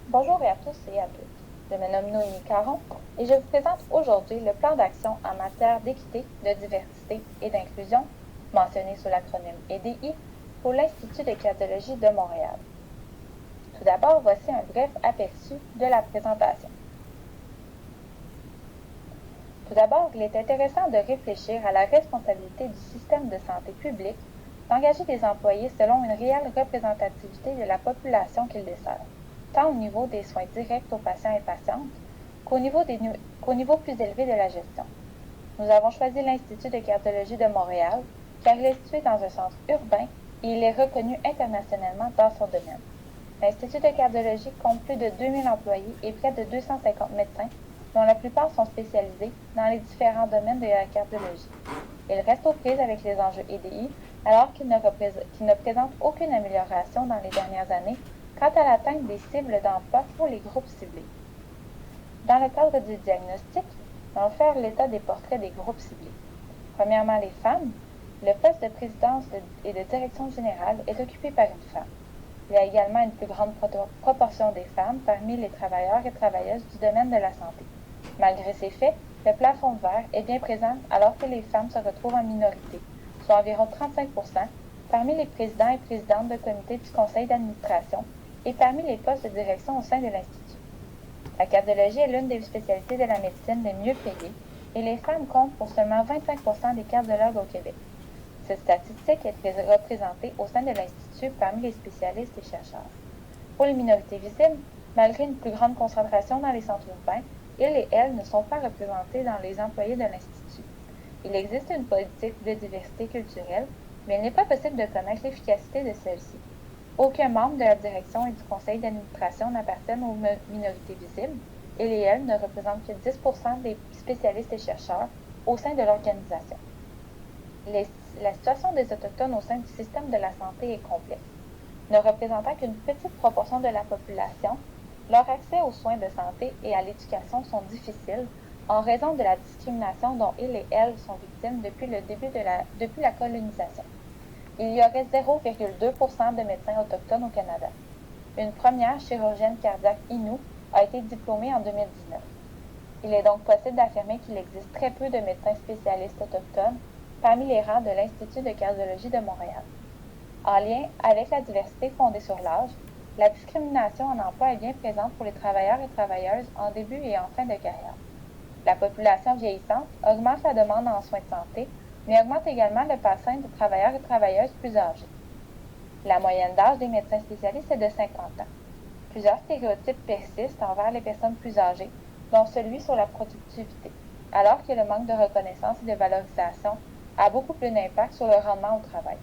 Bonjour à tous et à toutes. Je me nomme Noémie Caron et je vous présente aujourd'hui le plan d'action en matière d'équité, de diversité et d'inclusion, mentionné sous l'acronyme EDI, pour l'Institut de cardiologie de Montréal. Tout d'abord, voici un bref aperçu de la présentation. Tout d'abord, il est intéressant de réfléchir à la responsabilité du système de santé publique d'engager des employés selon une réelle représentativité de la population qu'il dessert, tant au niveau des soins directs aux patients et patientes qu'au niveau plus élevé de la gestion. Nous avons choisi l'Institut de cardiologie de Montréal car il est situé dans un centre urbain et il est reconnu internationalement dans son domaine. L'Institut de cardiologie compte plus de 2000 employés et près de 250 médecins, dont la plupart sont spécialisés dans les différents domaines de la cardiologie. Il reste aux prises avec les enjeux EDI alors qu'il ne présente aucune amélioration dans les dernières années quant à l'atteinte des cibles d'emploi pour les groupes ciblés. Dans le cadre du diagnostic, nous allons faire l'état des portraits des groupes ciblés. Premièrement, les femmes. Le poste de présidence et de direction générale est occupé par une femme. Il y a également une plus grande proportion des femmes parmi les travailleurs et travailleuses du domaine de la santé. Malgré ces faits, le plafond de verre est bien présent alors que les femmes se retrouvent en minorité, soit environ 35 parmi les présidents et présidentes de comités du conseil d'administration et parmi les postes de direction au sein de l'Institut. La cardiologie est l'une des spécialités de la médecine les mieux payées et les femmes comptent pour seulement 25 des cardiologues au Québec. Cette statistique est représentée au sein de l'Institut parmi les spécialistes et chercheurs. Pour les minorités visibles, malgré une plus grande concentration dans les centres urbains, ils et elles ne sont pas représentés dans les employés de l'Institut. Il existe une politique de diversité culturelle, mais il n'est pas possible de connaître l'efficacité de celle-ci. Aucun membre de la direction et du conseil d'administration n'appartiennent aux minorités visibles, ils et elles ne représentent que 10 des spécialistes et chercheurs au sein de l'organisation. La situation des Autochtones au sein du système de la santé est complexe. Ne représentant qu'une petite proportion de la population, leur accès aux soins de santé et à l'éducation sont difficiles en raison de la discrimination dont ils et elles sont victimes depuis la colonisation. Il y aurait 0,2 de médecins autochtones au Canada. Une première chirurgienne cardiaque Innu a été diplômée en 2019. Il est donc possible d'affirmer qu'il existe très peu de médecins spécialistes autochtones parmi les rangs de l'Institut de cardiologie de Montréal. En lien avec la diversité fondée sur l'âge, la discrimination en emploi est bien présente pour les travailleurs et travailleuses en début et en fin de carrière. La population vieillissante augmente la demande en soins de santé, mais augmente également le bassin de travailleurs et travailleuses plus âgés. La moyenne d'âge des médecins spécialistes est de 50 ans. Plusieurs stéréotypes persistent envers les personnes plus âgées, dont celui sur la productivité, alors que le manque de reconnaissance et de valorisation a beaucoup plus d'impact sur le rendement au travail.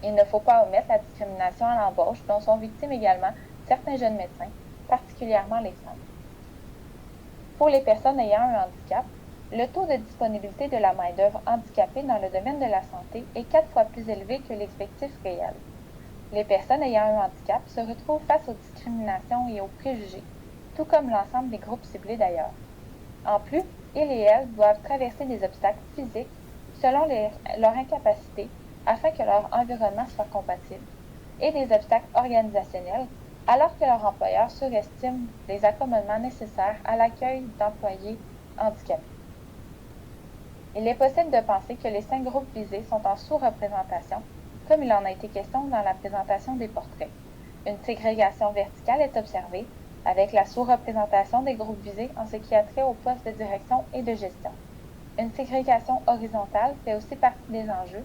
Il ne faut pas omettre la discrimination à l'embauche dont sont victimes également certains jeunes médecins, particulièrement les femmes. Pour les personnes ayant un handicap, le taux de disponibilité de la main-d'œuvre handicapée dans le domaine de la santé est 4 fois plus élevé que l'effectif réel. Les personnes ayant un handicap se retrouvent face aux discriminations et aux préjugés, tout comme l'ensemble des groupes ciblés d'ailleurs. En plus, ils et elles doivent traverser des obstacles physiques selon leur incapacité afin que leur environnement soit compatible, et des obstacles organisationnels alors que leur employeur surestime les accommodements nécessaires à l'accueil d'employés handicapés. Il est possible de penser que les 5 groupes visés sont en sous-représentation, comme il en a été question dans la présentation des portraits. Une ségrégation verticale est observée, avec la sous-représentation des groupes visés en ce qui a trait aux postes de direction et de gestion. Une ségrégation horizontale fait aussi partie des enjeux,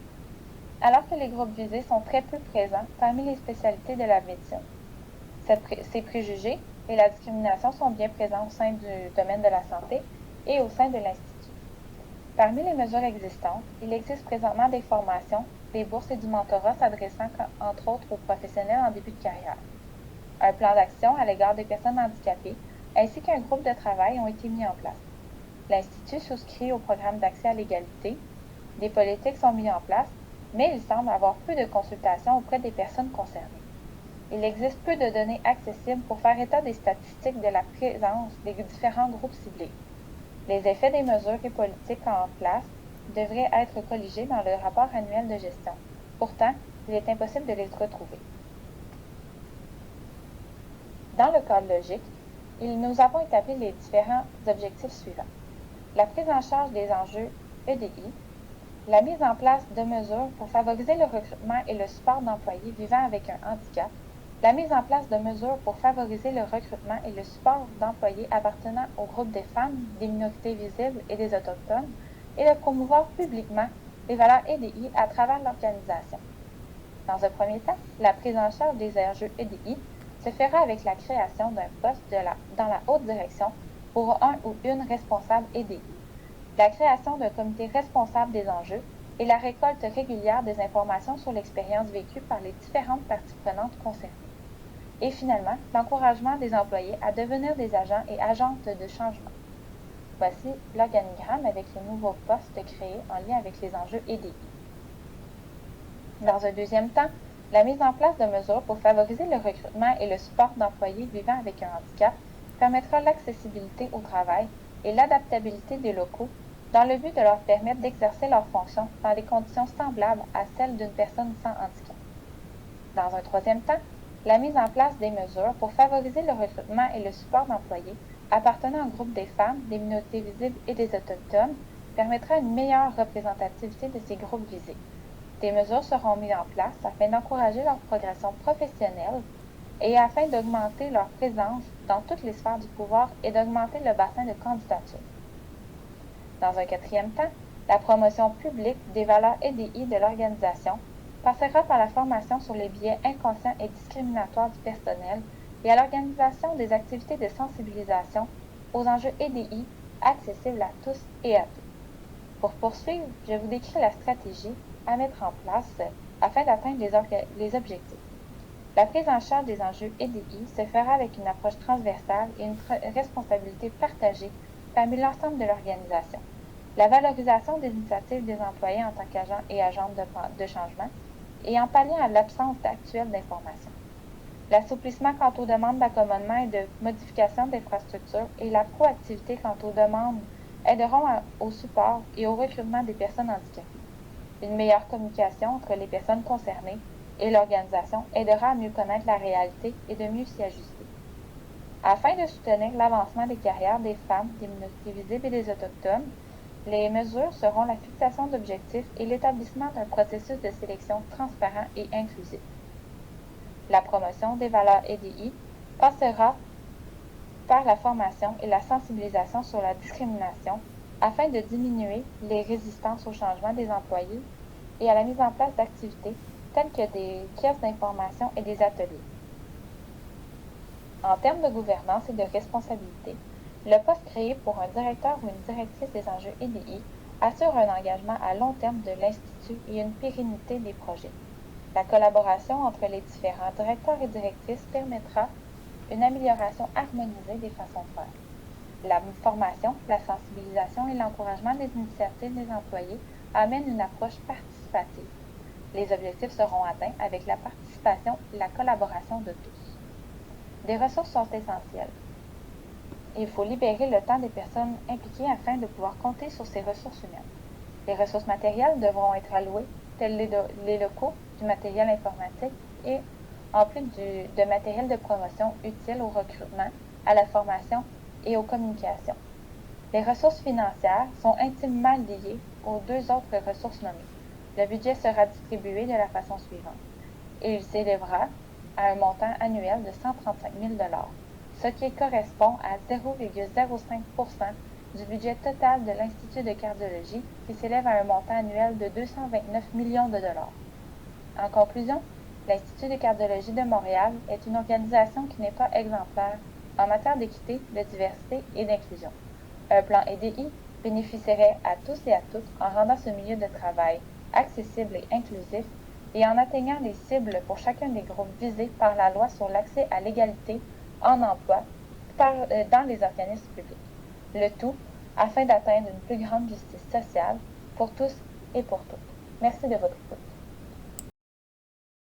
alors que les groupes visés sont très peu présents parmi les spécialités de la médecine. Ces préjugés et la discrimination sont bien présents au sein du domaine de la santé et au sein de l'Institut. Parmi les mesures existantes, il existe présentement des formations, des bourses et du mentorat s'adressant entre autres aux professionnels en début de carrière. Un plan d'action à l'égard des personnes handicapées ainsi qu'un groupe de travail ont été mis en place. L'Institut souscrit au programme d'accès à l'égalité. Des politiques sont mises en place, mais il semble avoir peu de consultations auprès des personnes concernées. Il existe peu de données accessibles pour faire état des statistiques de la présence des différents groupes ciblés. Les effets des mesures et politiques en place devraient être colligés dans le rapport annuel de gestion. Pourtant, il est impossible de les retrouver. Dans le cadre logique, nous avons établi les différents objectifs suivants. La prise en charge des enjeux EDI, la mise en place de mesures pour favoriser le recrutement et le support d'employés vivant avec un handicap, la mise en place de mesures pour favoriser le recrutement et le support d'employés appartenant au groupe des femmes, des minorités visibles et des autochtones, et de promouvoir publiquement les valeurs EDI à travers l'organisation. Dans un premier temps, la prise en charge des enjeux EDI se fera avec la création d'un poste dans la haute direction pour un ou une responsable EDI, la création d'un comité responsable des enjeux et la récolte régulière des informations sur l'expérience vécue par les différentes parties prenantes concernées. Et finalement, l'encouragement des employés à devenir des agents et agentes de changement. Voici l'organigramme avec les nouveaux postes créés en lien avec les enjeux EDI. Dans un deuxième temps, la mise en place de mesures pour favoriser le recrutement et le support d'employés vivant avec un handicap permettra l'accessibilité au travail et l'adaptabilité des locaux dans le but de leur permettre d'exercer leurs fonctions dans des conditions semblables à celles d'une personne sans handicap. Dans un troisième temps, la mise en place des mesures pour favoriser le recrutement et le support d'employés appartenant au groupe des femmes, des minorités visibles et des autochtones permettra une meilleure représentativité de ces groupes visés. Des mesures seront mises en place afin d'encourager leur progression professionnelle et afin d'augmenter leur présence dans toutes les sphères du pouvoir et d'augmenter le bassin de candidature. Dans un quatrième temps, la promotion publique des valeurs EDI de l'organisation passera par la formation sur les biais inconscients et discriminatoires du personnel et à l'organisation des activités de sensibilisation aux enjeux EDI accessibles à tous et à toutes. Pour poursuivre, je vous décris la stratégie à mettre en place afin d'atteindre les objectifs. La prise en charge des enjeux EDI se fera avec une approche transversale et une responsabilité partagée parmi l'ensemble de l'organisation. La valorisation des initiatives des employés en tant qu'agents et agentes de changement et en palliant à l'absence actuelle d'informations. L'assouplissement quant aux demandes d'accommodement et de modification d'infrastructures et la proactivité quant aux demandes aideront au support et au recrutement des personnes handicapées. Une meilleure communication entre les personnes concernées et l'organisation aidera à mieux connaître la réalité et de mieux s'y ajuster. Afin de soutenir l'avancement des carrières des femmes, des minorités visibles et des autochtones, les mesures seront la fixation d'objectifs et l'établissement d'un processus de sélection transparent et inclusif. La promotion des valeurs EDI passera par la formation et la sensibilisation sur la discrimination afin de diminuer les résistances au changement des employés et à la mise en place d'activités telles que des pièces d'information et des ateliers. En termes de gouvernance et de responsabilité, le poste créé pour un directeur ou une directrice des enjeux EDI assure un engagement à long terme de l'Institut et une pérennité des projets. La collaboration entre les différents directeurs et directrices permettra une amélioration harmonisée des façons de faire. La formation, la sensibilisation et l'encouragement des initiatives des employés amènent une approche participative. Les objectifs seront atteints avec la participation et la collaboration de tous. Des ressources sont essentielles. Il faut libérer le temps des personnes impliquées afin de pouvoir compter sur ces ressources humaines. Les ressources matérielles devront être allouées, tels les locaux, du matériel informatique et en plus de matériel de promotion utile au recrutement, à la formation et aux communications. Les ressources financières sont intimement liées aux deux autres ressources nommées. Le budget sera distribué de la façon suivante. Il s'élèvera à un montant annuel de 135 000 $, ce qui correspond à 0,05 % du budget total de l'Institut de cardiologie, qui s'élève à un montant annuel de 229 millions de $. En conclusion, l'Institut de cardiologie de Montréal est une organisation qui n'est pas exemplaire en matière d'équité, de diversité et d'inclusion. Un plan EDI bénéficierait à tous et à toutes en rendant ce milieu de travail accessible et inclusif et en atteignant les cibles pour chacun des groupes visés par la loi sur l'accès à l'égalité en emploi dans les organismes publics. Le tout afin d'atteindre une plus grande justice sociale pour tous et pour toutes. Merci de votre écoute.